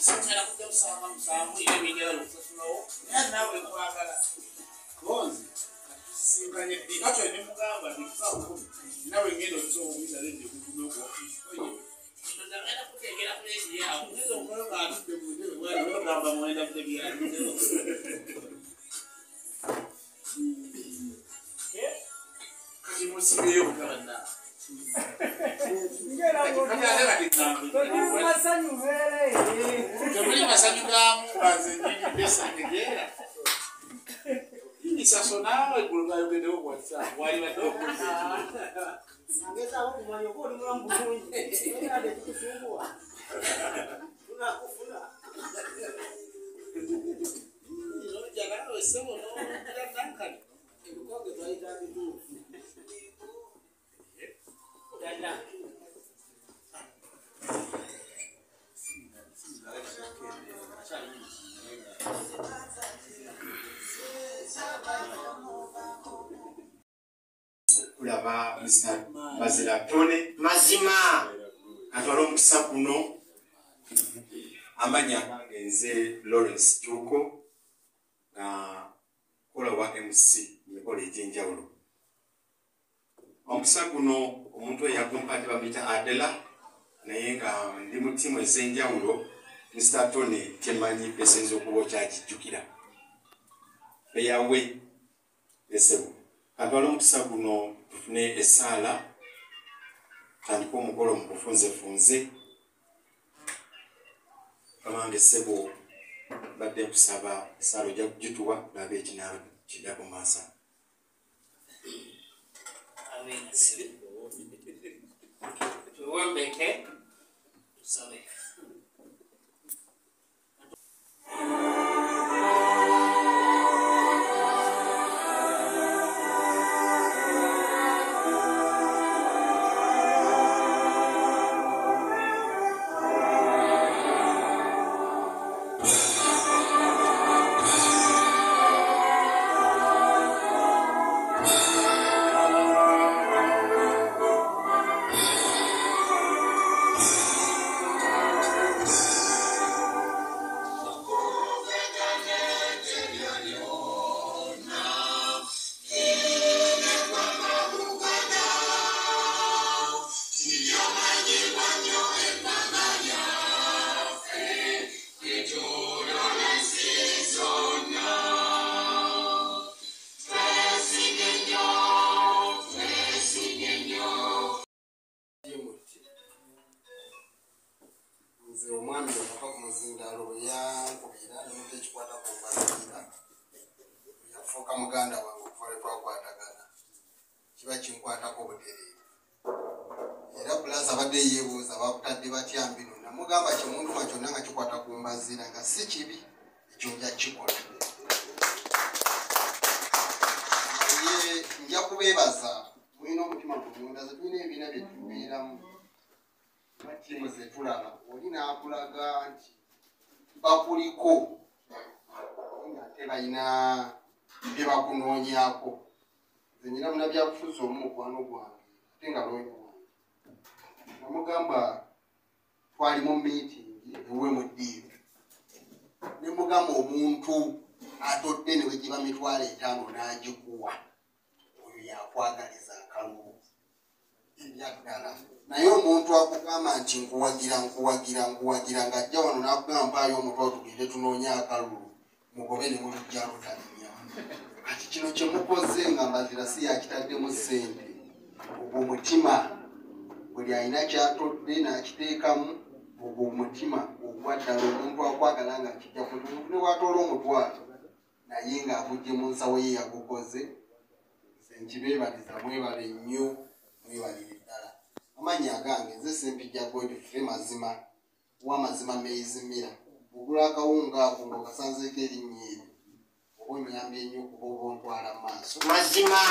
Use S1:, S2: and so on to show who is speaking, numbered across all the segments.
S1: Singera kujja kusanga musanvu ile bigera lukusasunawo nawe kwagala konzi singanye dikacho ne mugamba ndikusawo nawe ngendo nsomuza lende kukume ku office oye ndagenda kutegera kule ya unezo mkono atude bude wewe ngamba mwenda kutegera Musibe ukabanda ngera ngo masanyu vere jamani masanyu gamu baze nyinyi pesa ngera ini sasa nawe kulunga yogende ko WhatsApp wali badoko ngeza ho kumanyo ko ni mwangu munyi ngera de kusumbua tunakufuna ilo jana wewe no bila tankani ikoge zaida tu dada
S2: kulaba Mr. Bazira Tone mazima atwala omukisa kuno amanya genze Lawrence Chuko na kola wa MC mikola ejenjawulo omukisa kuno omuntu eyakumpati bamita Adela naye nga ndi mu timu ezenjawulo Mr. Tone temanyi pesenzo kubo kyakijjukira beyawe esebo atwala omukisa guno tufune esala tandika omukolo mu bufunzefunze kamange sebo badde kusaba esala ojja kugituwa labe ekinaaba kidda ku maaso
S1: amen sibe tuwambeke tusabe
S3: muganda wange okuvale twakwatagana kiba kinkwatako butereevu era bulaza abadde yeebuuza bakutadde batya mbino namugamba kimunduma kyonna nga kikwata ku mbazira nga si kibi ekyo nja kikola ye nja kubeebaza mulina omutima gumunda ze tulina ebibiina bye tubeeramu batiimu ze tulaba oli n'akulaga nti bakuliko ate balina bye bakunoonyako nze nyina munabyabufuzi omu mukwano gwange ate nga lwoyo wange namugamba twali mu miitingi ewe mu ddiiro ne mugamba omuntu atodde ne wegiba mitwalo 5 n'agikuwa oyo yakwagaliza akalulu ebyaddala naye omuntu akugamba nti nkuwagira ng'ajja wano n'akugamba mpaayo omutwe tugende tunoonya akalulu mugobe ne mulujja lutalinya kati kino kye mukoze nga mbazira si yakitaddemu ssente ogwo omutima buli alina kyatodde n'akiteekamu ogwo omutima ogwaddala omuntu akwagala nga kijja kuti omuntu ne bw'atoola omutwalo naye ng'avujje mu nsawo ye yagukoze nze nkibeebaliza mwebale nnyo mwebalire ddala amannya agange nze Sempijja Godfrey mazima wa mazima meizimira ogula akawunga ako ng'okasanzeeko erinnya eryo oba onyambye ennyo okuba oba ontwala mu maaso
S2: mazima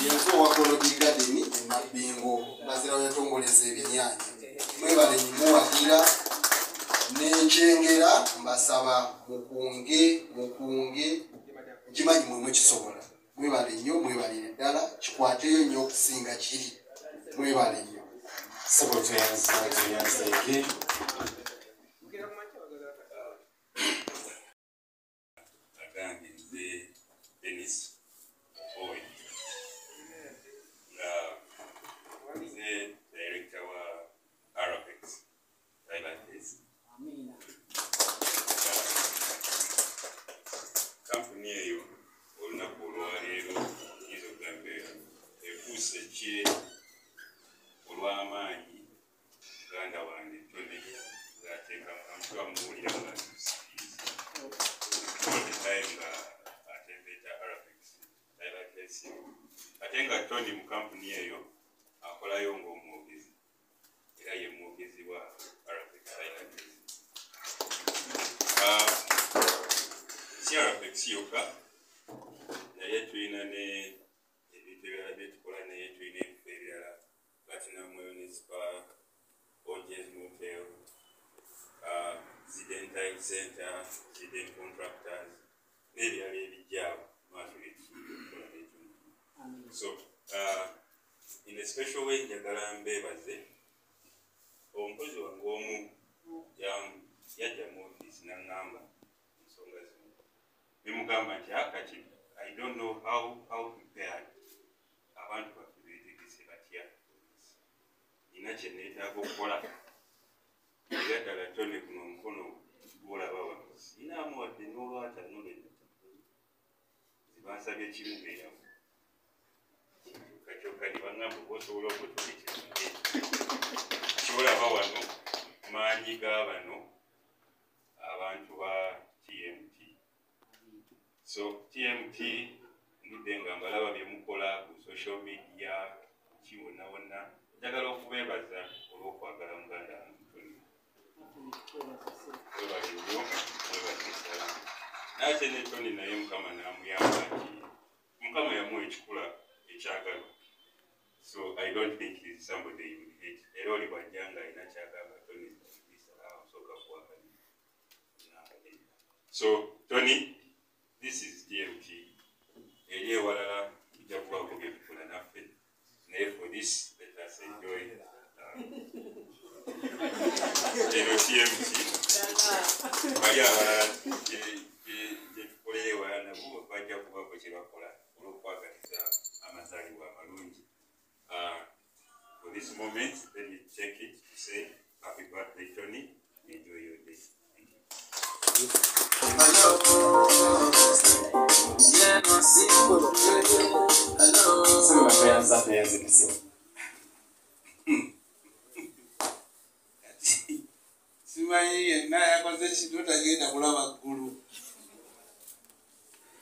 S3: yenzo owakologi gadeni enabbingo bazira wetongoleza ebyennyanja mwebale nyimuwagira n'enkyengera mbasaba mukunge nkimanyi mwe mukisobola mwebale nnyo mwebalire ddala kikwateyo nnyo okusinga kiri mwebale nnyo
S2: sebo tuyanzeke
S4: the Dennis Owen. The director wa Arapex. I like this. Company eyo olunaku olwaleero izo gambe efuuse ki olw'amaanyi muganda wange Tony ng'ateeka amutuwa muwulira nga all the time nga atembeta Arapex dilatation ate nga Tony mu kampuni eyo akolayo ng'omwogezi era ye mwogezi wa Arapex dilatation. Si Arapex yokka naye tulina ne ebintu ebirala bye tukola naye tulina ebifo ebirala Platinum Municipal, Ojes Motel, Ziden Time Center, Ziden Contractors, n'ebirala ebijjaawo maaso ebitukola n'etuntu. So, in a special way njagala mbeebaze omukozi wange omu yajja mu office n'aŋŋamba ensonga zino nemugamba nti kati I don't know how prepared abantu baffe beetegese batya nina kye neetaaga okukola era ddala Tony kuno omukono gw'olaba wano sinaamu wadde n'olwata n'olwenda zibansabye kimubeeramu kyokka ne baŋŋamba oba osobola okwetulikirunge kyolaba wano maanyi ga bano abantu ba TMT. So TMT ndudde nga mbalaba bye mukola ku social media kiwona wonna njagala okubeebaza olw'okwagala muganda Tony. Webale nnyo mwebaze ddala naate ne Tony naye Mukama n'amuyamba nti Mukama yamuwa ekikula ekyagalwa. So I don't think he's somebody you would hate. Era oli bw'ajjanga alina kyagamba Tony osooka kuwakanya. So Tony, this is TMT. Eri ewalala tujja kubaako bye tukola naffe. Naye for this, let us enjoy eno TMT. Bali abalala gye tukolera ewala nabo bajja kubaako kye bakola olw'okwagaliza amazaalibwa amalungi. For this moment, let me take it to say happy birthday, Tony. Enjoy your day. Thank you.
S1: Simanyi yenna yakoze ekintu tagenda kulaba ggulu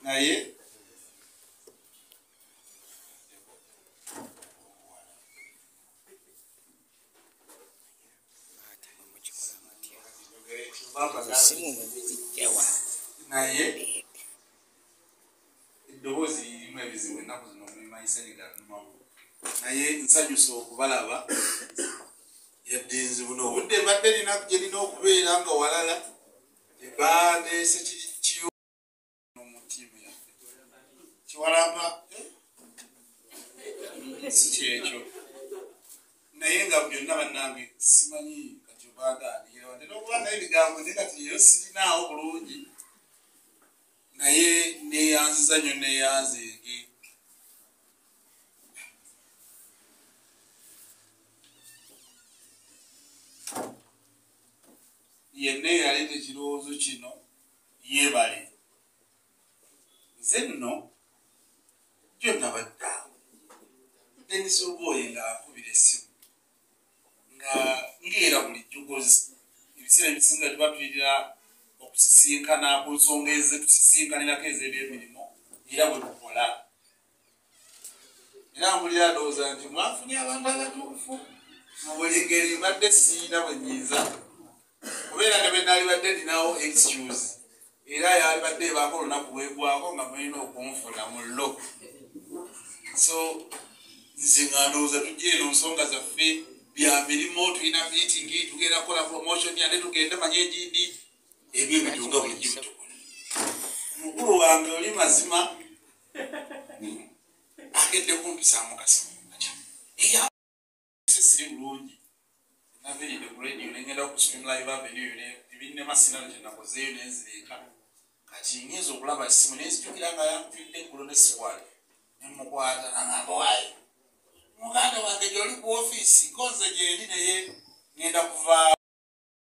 S1: naye naye eddoboozi lirimu ebizibu ennaku zino mulimayise ligalumamu naye nsanyusa okubalaba yadde nzibu n'obudde mbadde linaku gye lina okubeera nga walala ebandeese kiyo n'omutiimu yaffe kiwalamba si kyekyo naye nga byonna bannange simanyi kati obaganira wadde n'okuba naye ebigambo naye kati eyo sirinaawo bulungi naye neeyanziza nnyo neeyanzeege yenna eyaleeta ekirowoozo kino yeebale nze nno gyonna baddaawo Dennis Oboye ng'akubira essimu ng'era buli jjugozi ebiseera ebisinga tuba tulira okusisinkana ku nsonga ezetusisinkanirako ez'ebyemirimu era bwe tukola era mpulira ndowooza nti mwafunye abantu abatuufu mu buli ngeri mbadde siina bwe nnyinza kubeera nga bennaali badde ndinawo excuse era yali badde ebaako olunaku bwegwako nga mulina okunfuna mu lo so nze nga ndowooza tujja eno nsonga zaffe bya mirimu tulina meeting tugenda kukola promotion ate tugende manye egindi ebyo ebitunga bulijjo bitukola mukulu wange oli mazima agedde kumpisaamu kasimu siri bulungi naviridde ku radio nengenda ku stream live avenue ebinne masina kye nakozeeyo nenzireka kati ngezo okulaba simu nezijukira nga yankutidde eggulo nesikwale nemukwata nangamba waayi muganda wange gyoli ku ofiisi konze gyendi naye ngenda kuva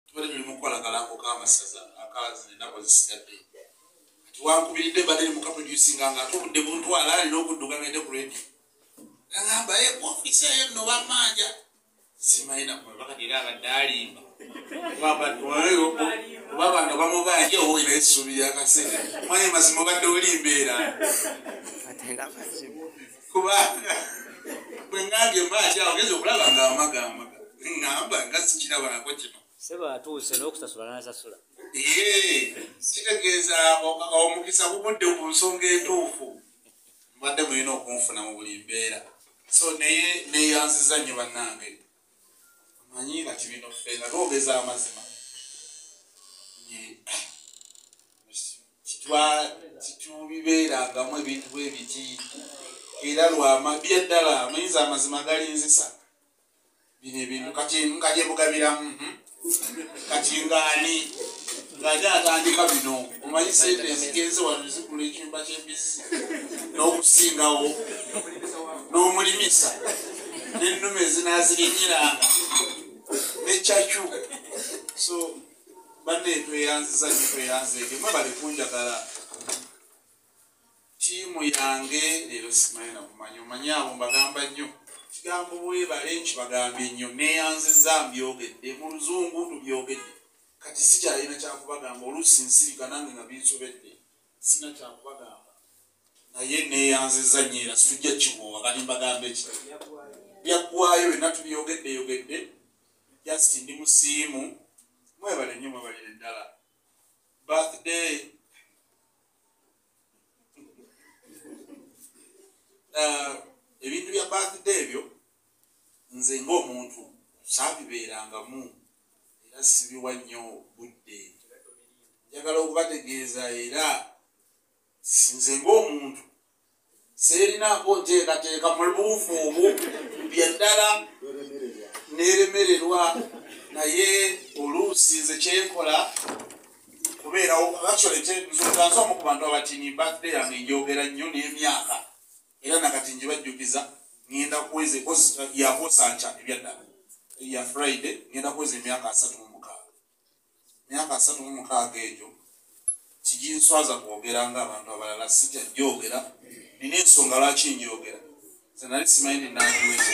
S1: tubale tuli mukukolagalango k'amasaza akazi ennaku zisigadde kati wankubiridde badde ni mukaproducinga nga ate obudde buntwala alina okudduka ngende ku redio nangamba ku ofiisi eyo nno bammanja simanyi nakubakati era abadde alimba oba abantu bamubanja owina essuubi yakasente manye mazima obadde olimbeera kubanga bwe ngambye mbanja ogeze okulaba nga amagamba ngamba nga sikirabako kino
S5: seba atuuse n'okusasula n'asasula
S1: kitegeeza omukisa gugudde ku nsonga entuufu mbadde mulina okunfuna mu buli mbeera so naye neyanziza nnyo bannange manyi kati bino ffenna twogeza amazima titubibeerangamu ebintu bwe biti era lwamabya ddala amayinza amazima galinzisa bino ebintu kati nkagyebugabiramu kati ngaani ngaate atandika bino omanyi sente ezigenze wano zigula ekyumba ky'embisi n'okusingawo n'omulimisa n'ennume ezinazirinyiranga nekyakyu so banne tweyanziza nnyo tweyanzeege mwebale kunjagala tiimu yange leero simanyi nakumanya omanyi abo mbagamba nnyo kigambo bwebale nkibagambye nnyo neyanziza mbyogedde mu luzungu tubyogedde kati sikyalina kyakubagamba oluusi nsirika nange nga binsobedde sina kyakubagamba naye neyanziza nnyo era situjja kikoowa kati mbagambe ki byaggwayo byonna tubyogedde just ndi musiimu mwebale nnyo mwebalire ddala birthday ebintu bya birthday ebyo nze ng'omuntu saabibeerangamu era sibiwa nnyo budde njagala okubategeeza era nze ng'omuntu seerinaako nteekateeka mu buufu obwo bya ddala neeremererwa naye oluusi nze kyenkola kubeerawo nsomu ku bantu abatini birthday yange njogera nnyo n'emyaka era nakati njibajjukiza ngenda kuweza yakosanca ebyaddala ya Friday ngenda kuweza emyaka 36 egyo kiginswaza kwogera ng'abantu abalala sijja njogera nina ensonga lwaki njogera ze nali simanyi ninandiweze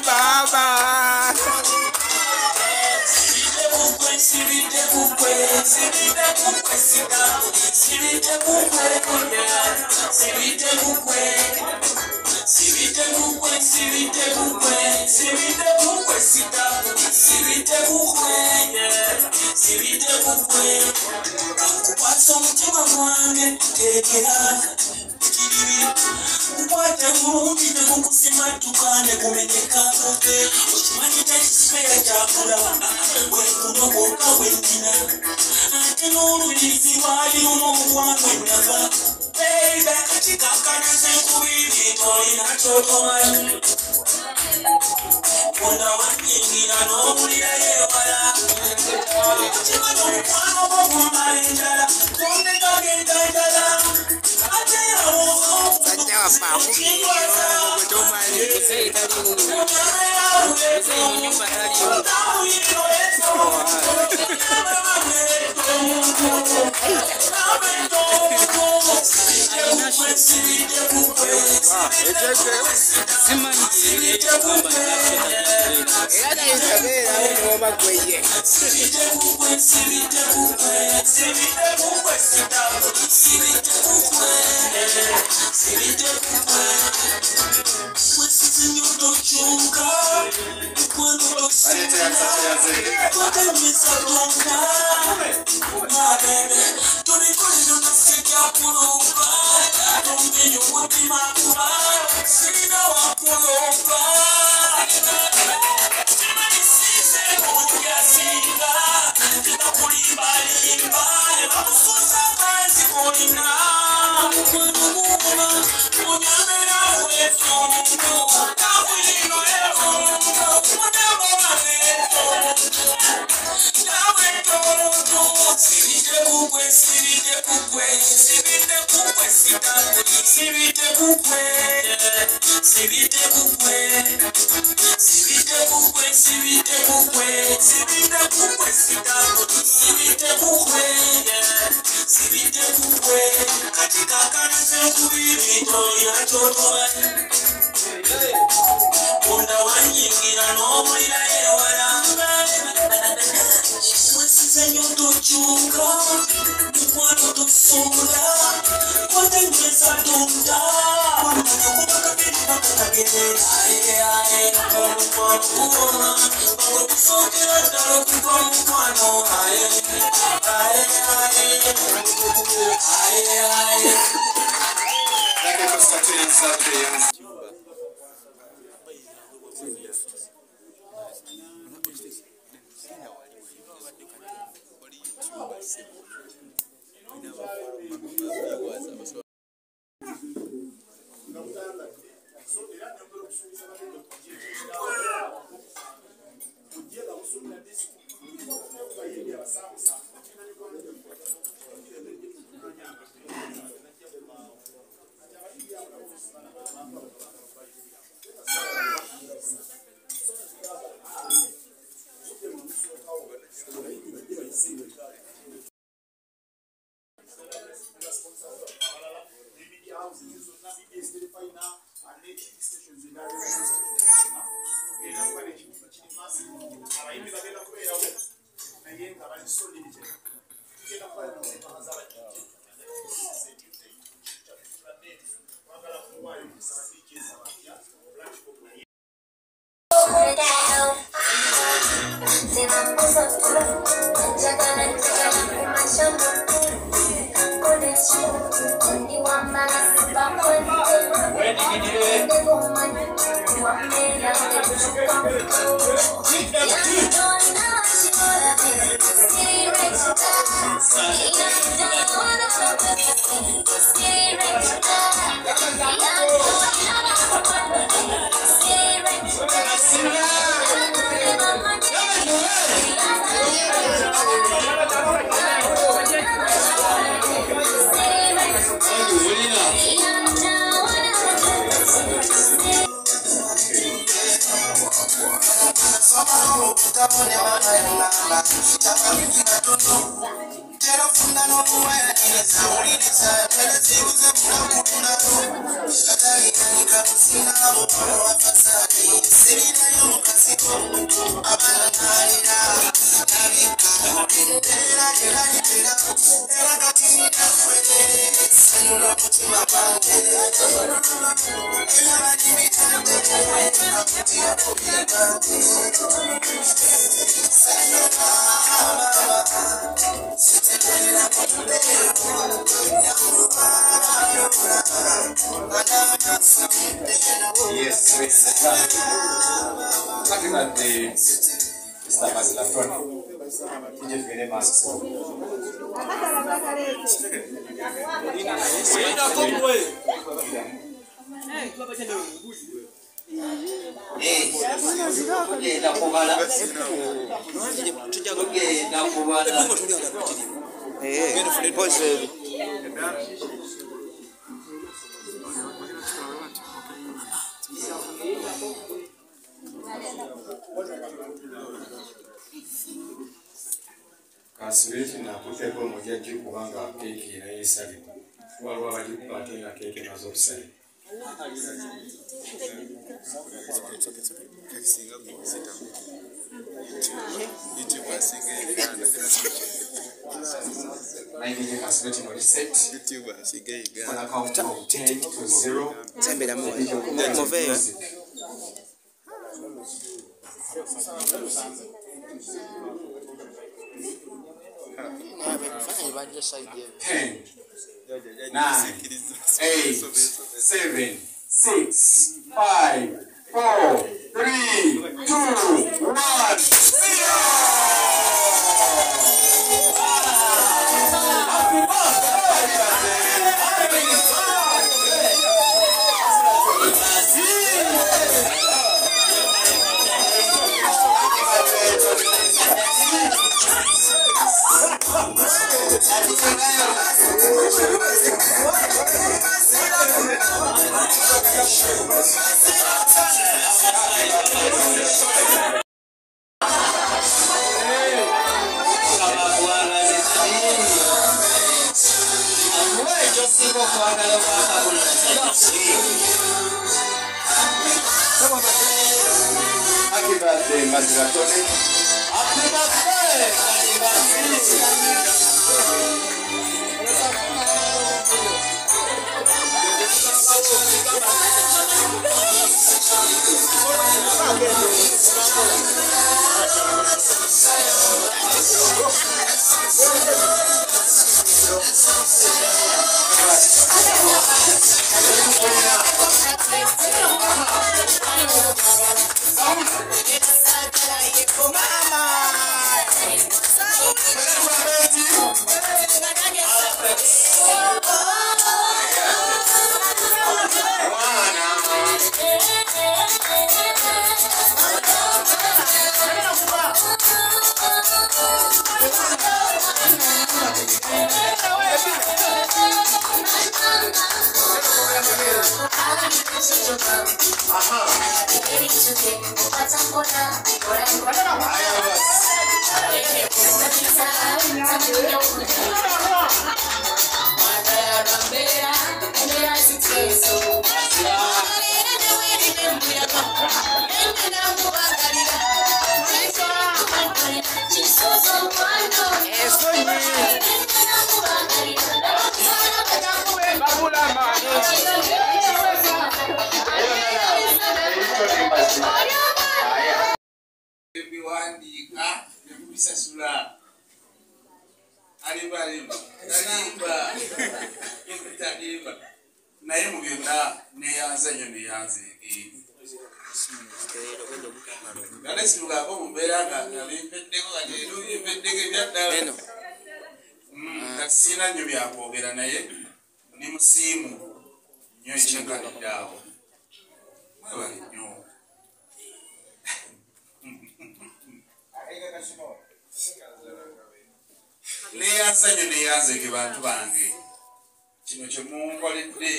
S6: Baba.
S2: Yes, talking about the Mr. Mazilatoni, he just made a mask. Consolation na kutepo moja juu kubanga keki na yesali. Waliwo abali kupatinga keki nazo kusali. Naingia consolation oli set. On a count of 10 to 0.
S5: Sembera muveyo.
S2: Ten, 9, 8, 7, 6, 5, 4, 3, 2, 1, Happy birthday, Mazilatoni. Happy birthday, naye mu byonna neyanzanyo neyanzeege galesilugaako mu mbeera nga bimpeddeko kateero bimpeddeko ebyaddala kati siina nnyo byakwogera naye ndi musiimu nnyo ekyenkalidde awo mwebale nnyo neyanzanyo neyanzeege bantu bange kino kyemunkoledde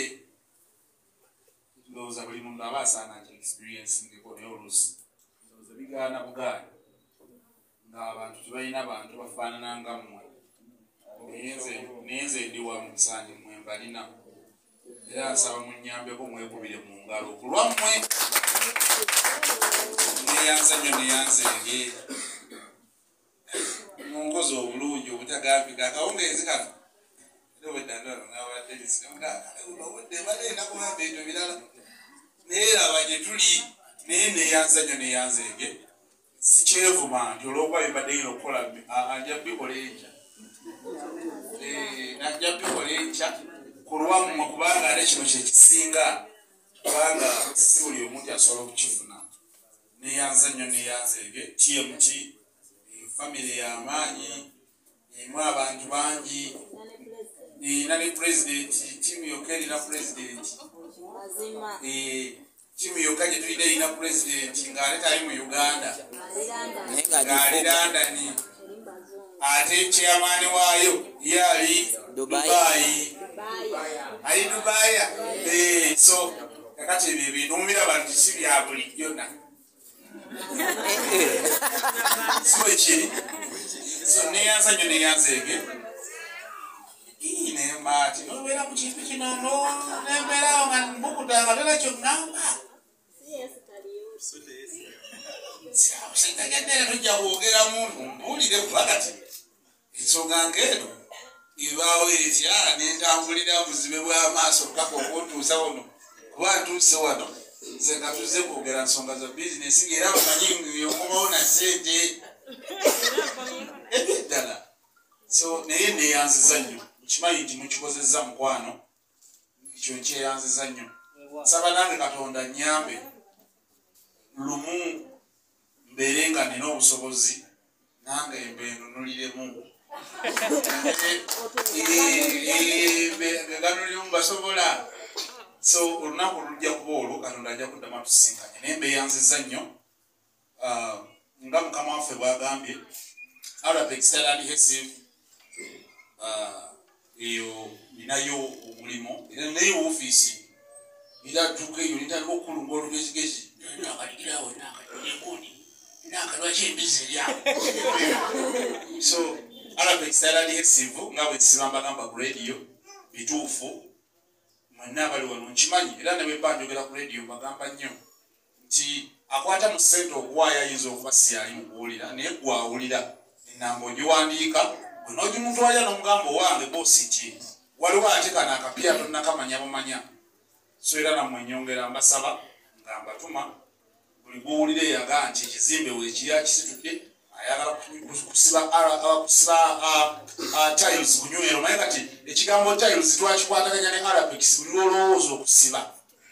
S2: ndowooza buli muntu aba asaana nti experience ngeko naye oluusi ndowooza bigaana bugaana ng'abantu tebalina bantu bafaanana nga mmwe naye nze ndi wamu musaanye mmwe mbalina era nsaba munnyambeko mwekubire mu ngalo ku lwammwe neyanza nnyo neyanzeege munkozi obulungi obutagambika akawungeezi kano wetandalo ng'abateresi obudde balenda kubamba ebyo birala naye laba gye tuli naye neyanza nnyo neyanzeege sikyevuma nti olwokuba bibadde yina okukola ajja bikola enkya najja bikola enkya ku lwammwe kubanga ate kino kyekisinga kubanga si buli omuntu asobola okukifuna neyanza nnyo neyanzeege tmt famire y'amaanyi emu abantu bangi erina ne pulezidenti tiimu yokka erina pulezidenti tiimu yokka gye tulina erina pulezidenti ng'ate tali mu uganda ng'ali landani ate kyamaani waayo ye ali dubayi ali dubaaya so kakati ebyo binumira bantu si bya bulijjo na si bwe kiri so neyanza nnyo neyanzeege nemaati nobeera ku kintu kino nembeerawo nga mbukutanga tolakyo ŋŋamba sitegeddere tujja kwogeramu mbuulire kuba kati ensonga ng'eno ebaawo etya nentambulira buzibe bw'amaaso kkaka okuntuusa wano kuba ntuuse wano nze nga tuzze kwogera nsonga za bizinesi ng'era bamanyi yokomawo na ssente ebyeddala so naye neyanziza nnyo kimanyi nti mukikozezza mukwano ekyo nkyeyanziza nnyo nsaba nange katonda nnyambe lumu mbeere nga nina obusobozi nange mbenunuliremu ganuliremu basobola so olunaku lujja kuba olwo katonda ajja kuddamu atusinkanye naye mbeyanziza nnyo nga mukama waffe bwagambye alapextalandhesive eyo ninayo omulimu era ninayo ofiisi era tuka eyo nitandika okukulunga olugezigezi nakaligirawo nakatulekuni nakalwaki embizi eryawo so alapextalandhesive nga bwe kisiba mbagamba ku radio bituufu mwenna abali wano nkimanyi era ne bwe mba njogera ku radio mbagamba nnyo nti akwata mu ssente okuwaayo ayinza okuba siyali mu kuwulira naye gwawulira enamba ogiwandiika onogimutwalira n'omugamba owange boosiki waliwo ate kano akapya tonnakamanya bumanya so era nammwe nyongera mbasaba nga mbatuma buli gwowulira eyaga nti ekizimbe weekiri akisitudde ayagala kusiba tiles kunywero naye kati ekigambo tiles twakikwataganya ne arapex buli lwolowooza okusiba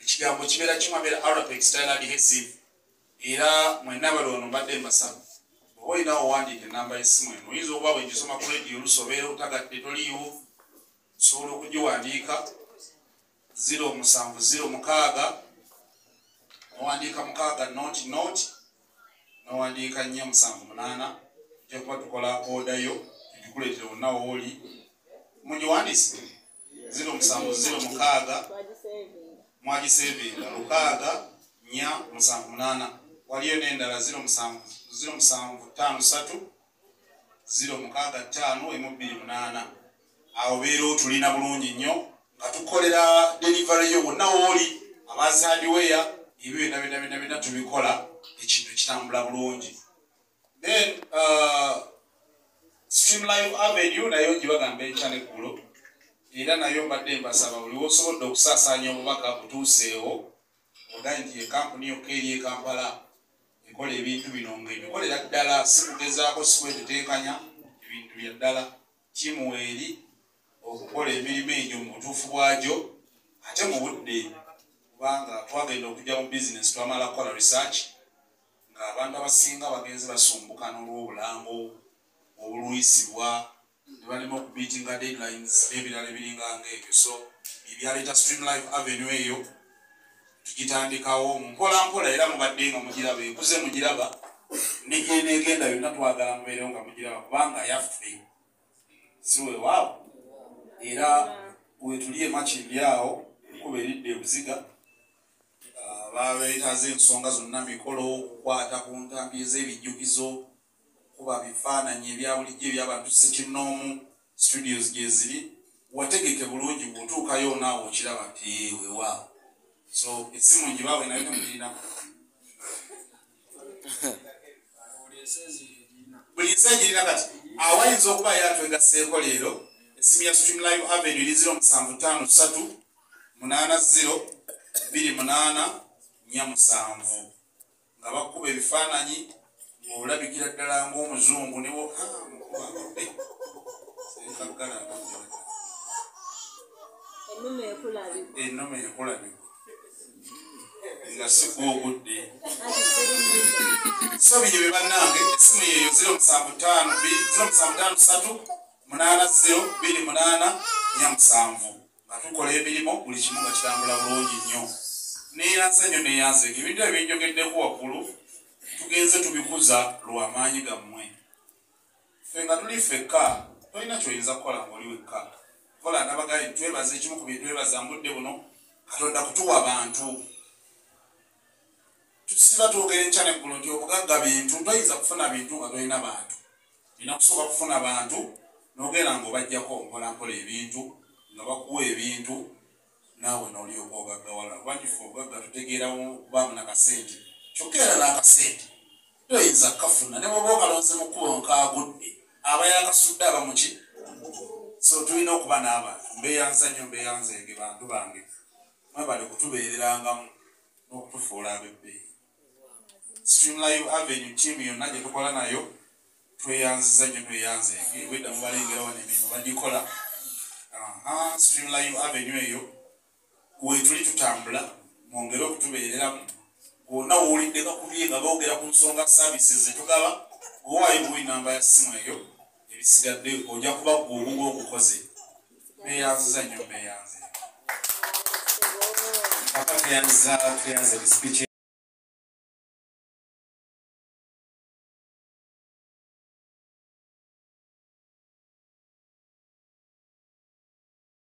S2: ekigambo kibeera kimu abeera arapex taladhesive era mwenna bali wano mbadde mbasaba oba olinawo owandiika enamba y'essimu eno oyinza okuba bwegisoma ku rediyo olusobeera otagadde toliiwo osobola okugiwandiika 0706 owandiika 6 not nowandiika 478 ojja kuba tukola odayo tugikuleetera wonna wooli mugiwandiise 0706 mwagisevinga 6 waliyo n'endala 0753 065 awo beera otulina bulungi nnyo nga tukolera delivery yo wonna wooli abazaadiweya ebyo byonna tubikola ekintu kitambula bulungi then Streamlive Avenue nayo gibagamba ekya neggulo era nayo mbadde mbasaba buli wosobodde okusaasaanya obubaka butuuseewo ogaye nti ekampuni yokka eri e Kampala ekola ebintu bino ng'ebikolera ddala si kugezaako si kweteteekanya ebintu bya ddala tiimu eri okukola emirimu egyo mu butuufu bwagyo ate mu budde kubanga twagenda okujja mu bizinesi twamala kukola research ng'abantu abasinga bagenzi basumbuka n'olw'obulango obulwisibwa ne balema okubiitinga deadlines n'ebirala ebiringa ng'ebyo so ebyaleeta Streamlive Avenue eyo tugitandikawo mpolampola era mubadde nga mugiraba ekuze mugiraba negenda yonna twagala mubeerewo nga mugiraba kubanga yaffe si weewaawo era wetuli emakindi awo kuba eridde ebuziga babeetaaza ensonga zonna mikolo okukwata ku ntambi ez'ebijjukizo kuba bifaananyi ebya bulijjo ebyabantu sekinnoomu studios gye ziri wategeke bulungi bw'otuukayo naawe okiraba nti weewaawo so essimu ngibaawe nayo temugirina buli nsi egirina kati awayinza okuba yatwegaseeko leero Essimu ya Streamline Avenue eri 0753 80 28 nga bakuba ebifaananyi ng'olabikira ddala ng'omuzungu ne wo ennume ekulabika nga sigwogudde so bino bye bannange essimu yeeyo 0753 80 28 nga tukola emirimu buli kimu nga kitambula bulungi nnyo neeyanza nnyo neeyanza ebintu ebyenjogeddeko waggulu tugenze tubikuza lw'amaanyi gammwe ffe nga tuli ffekka tolina kyoyinza kukola ng'oli wekka kola nabagaye twebaza ekimu ku bintu twebaza mbudde buno Katonda kutuwa abantu tusiba twogera enkya neggulu nti obugagga bintu toyinza kufuna bintu nga tolina bantu olina kusooka kufuna bantu n'ogenda ng'obajjako mpolampola ebintu nga bakuwa ebintu naawe n'olyoka ogaggawala kubanjifa obugagga tutegeeramu kubaamu nakasente kyokka era n'akasente toyinza kukafuna ne bwoba okalonze mu kkubo nkaagudde aba yakasudde aba muki so tulina okuba n'abantu mbeeyanza nnyo mbeeyanzege bantu bange mwebale kutubeererangamu n'okutufuula ab'ebbeeyi Streamline Avenue team yonna gye tukola nayo tweyanziza nnyo tweyanzege wedda mubalengera wano emirimu bagikola Streamline Avenue eyo wetuli tutambula mwongere okutubeereramu gwonna woolidde kakubye nga boogera ku nsonga services zetugaba owaayo buwi namba ya ssimu eyo ebisigadde ojja kuba gw'obuga okukoze beeyanziza nnyo beeyanze
S5: Papa tuyanze speech